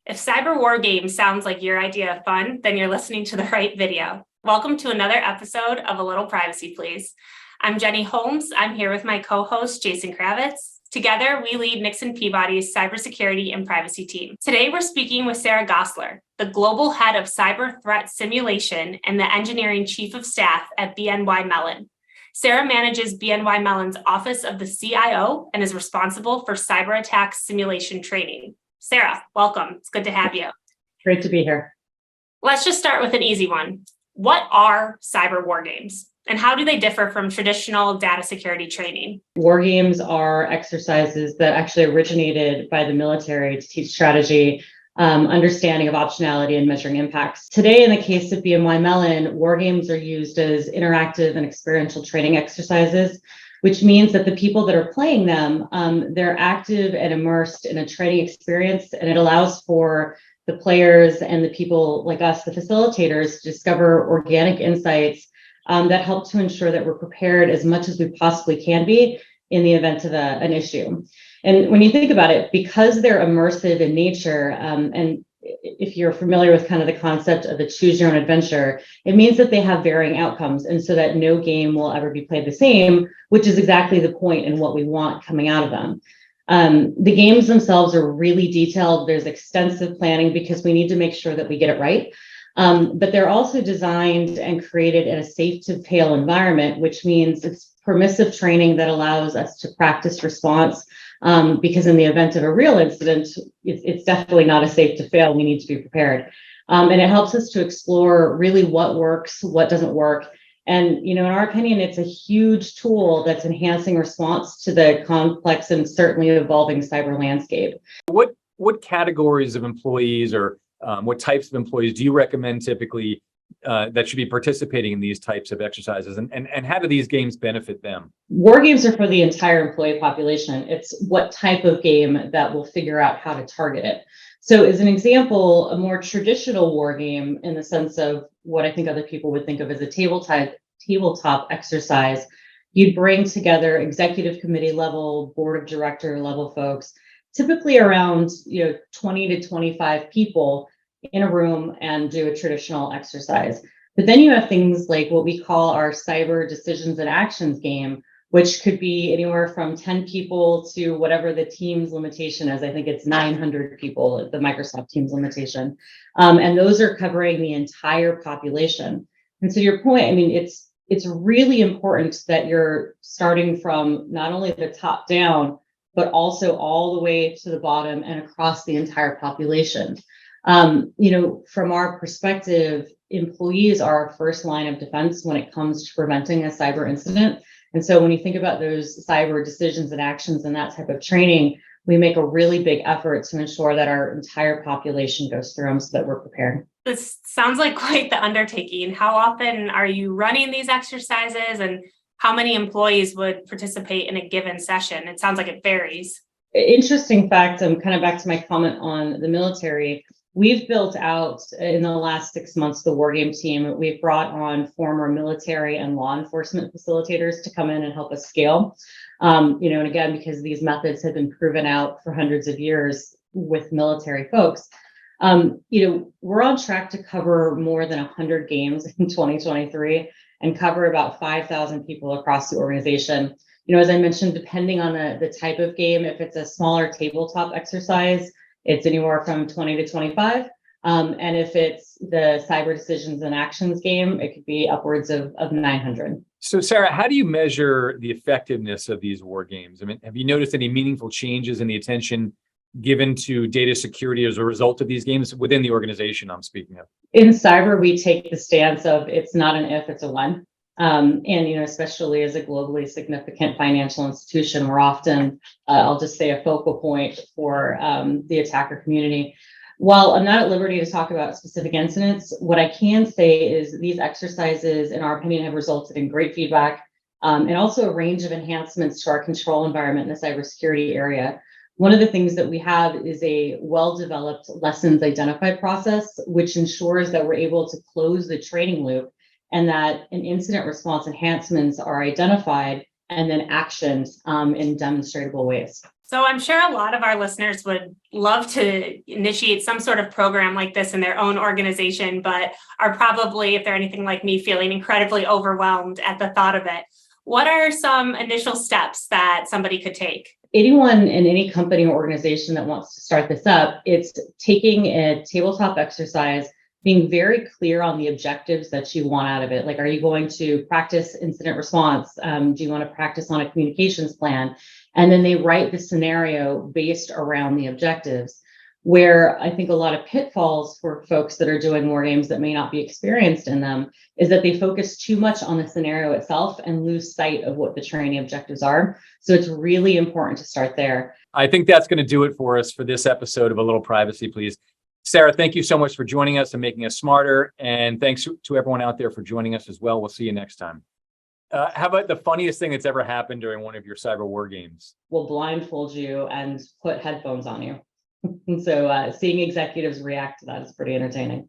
If cyber war games sounds like your idea of fun, then you're listening to the right video. Welcome to another episode of A Little Privacy, Please. I'm Jenny Holmes. I'm here with my co-host, Jason Kravitz. Together, we lead Nixon Peabody's cybersecurity and privacy team. Today, we're speaking with Sarah Gosler, the global head of cyber threat simulation and the engineering chief of staff at BNY Mellon. Sarah manages BNY Mellon's Office of the CIO and is responsible for cyber attack simulation training. Sarah, welcome. It's good to have you. Great to be here. Let's just start with an easy one. What are cyber war games, and how do they differ from traditional data security training? War games are exercises that actually originated by the military to teach strategy, understanding of optionality, and measuring impacts. Today, in the case of BNY Mellon, war games are used as interactive and experiential training exercises, which means that the people that are playing them, they're active and immersed in a training experience, and it allows for the players and the people like us, the facilitators, to discover organic insights that help to ensure that we're prepared as much as we possibly can be in the event of an issue. And when you think about it, because they're immersive in nature, and if you're familiar with kind of the concept of the choose your own adventure, it means that they have varying outcomes, and so that no game will ever be played the same, which is exactly the point and what we want coming out of them. The games themselves are really detailed. There's extensive planning because we need to make sure that we get it right. But they're also designed and created in a safe to fail environment, which means it's permissive training that allows us to practice response. Because in the event of a real incident, it's definitely not a safe to fail. We need to be prepared. And it helps us to explore really what works, what doesn't work. And, in our opinion, it's a huge tool that's enhancing response to the complex and certainly evolving cyber landscape. What categories of employees or what types of employees do you recommend typically that should be participating in these types of exercises, and how do these games benefit them? War games are for the entire employee population. It's what type of game that will figure out how to target it. So as an example, a more traditional war game in the sense of what I think other people would think of as a tabletop exercise, you'd bring together executive committee level, board of director level folks, typically around 20 to 25 people in a room, and do a traditional exercise. But then you have things like what we call our cyber decisions and actions game, which could be anywhere from 10 people to whatever the Teams limitation is. I think it's 900 people, the Microsoft Teams limitation. And those are covering the entire population. And so to your point, it's really important that you're starting from not only the top down, but also all the way to the bottom and across the entire population. From our perspective, employees are our first line of defense when it comes to preventing a cyber incident. And so when you think about those cyber decisions and actions and that type of training, we make a really big effort to ensure that our entire population goes through them so that we're prepared. This sounds like quite the undertaking. How often are you running these exercises, and how many employees would participate in a given session? It sounds like it varies. Interesting fact, I'm kind of back to my comment on the military. We've built out in the last 6 months the war game team. We've brought on former military and law enforcement facilitators to come in and help us scale. And again, because these methods have been proven out for hundreds of years with military folks, we're on track to cover more than 100 games in 2023 and cover about 5,000 people across the organization. As I mentioned, depending on the type of game, if it's a smaller tabletop exercise, it's anywhere from 20 to 25. And if it's the cyber decisions and actions game, it could be upwards of 900. So, Sarah, how do you measure the effectiveness of these war games? Have you noticed any meaningful changes in the attention given to data security as a result of these games within the organization I'm speaking of? In cyber, we take the stance of it's not an if, it's a when. And especially as a globally significant financial institution, we're often, I'll just say, a focal point for the attacker community. While I'm not at liberty to talk about specific incidents, what I can say is these exercises, in our opinion, have resulted in great feedback and also a range of enhancements to our control environment in the cybersecurity area. One of the things that we have is a well-developed lessons identified process, which ensures that we're able to close the training loop and that an incident response enhancements are identified and then actioned in demonstrable ways. So I'm sure a lot of our listeners would love to initiate some sort of program like this in their own organization, but are probably, if they're anything like me, feeling incredibly overwhelmed at the thought of it. What are some initial steps that somebody could take? Anyone in any company or organization that wants to start this up, it's taking a tabletop exercise, being very clear on the objectives that you want out of it. Like, are you going to practice incident response? Do you want to practice on a communications plan? And then they write the scenario based around the objectives. Where I think a lot of pitfalls for folks that are doing war games that may not be experienced in them is that they focus too much on the scenario itself and lose sight of what the training objectives are. So it's really important to start there. I think that's going to do it for us for this episode of A Little Privacy, Please. Sarah, thank you so much for joining us and making us smarter. And thanks to everyone out there for joining us as well. We'll see you next time. How about the funniest thing that's ever happened during one of your cyber war games? We'll blindfold you and put headphones on you. So seeing executives react to that is pretty entertaining.